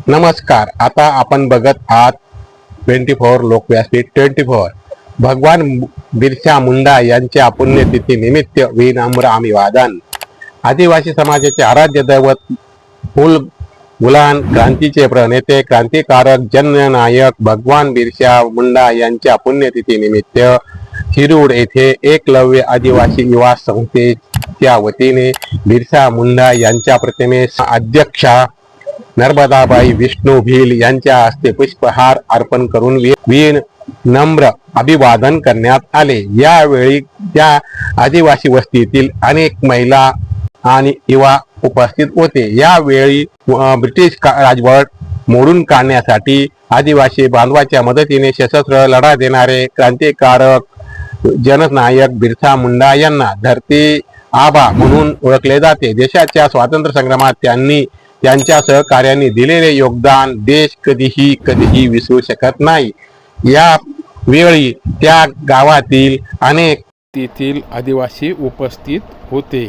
नमस्कार. आता आपण बघत आहात 24 लोकव्यासपीठ 24. भगवान बिरसा मुंडा यांच्या पुण्यतिथी निमित्त विनम्र अभिवादन. आदिवासी समाजाचे आराध्य दैवत फुल-गुलान क्रांतीचे प्रणेते क्रांतिकारक जननायक भगवान बिरसा मुंडा यांच्या पुण्यतिथी निमित्त शिरूड येथे एकलव्य आदिवासी युवा संस्थेच्या वतीने बिरसा मुंडा यांच्या प्रतिमेस अध्यक्षा नर्मदाबाई विष्णू भील यांच्या हस्ते पुष्पहार अर्पण करून विनम्र अभिवादन करण्यात आले. यावेळी त्या आदिवासी वस्तीतील अनेक महिला आणि युवा उपस्थित होते. यावेळी ब्रिटिश राजवट मोडून काढण्यासाठी आदिवासी बांधवाच्या मदतीने सशस्त्र लढा देणारे क्रांतिकारक जननायक बिरसा मुंडा यांना धरती आबा म्हणून ओळखले जाते. देशाच्या स्वातंत्र्य संग्रामात त्यांनी त्यांच्या सहकार्यांनी दिलेले योगदान देश कधीही विसरू शकत नाही. या वेळी त्या गावातील अनेक तेथील आदिवासी उपस्थित होते.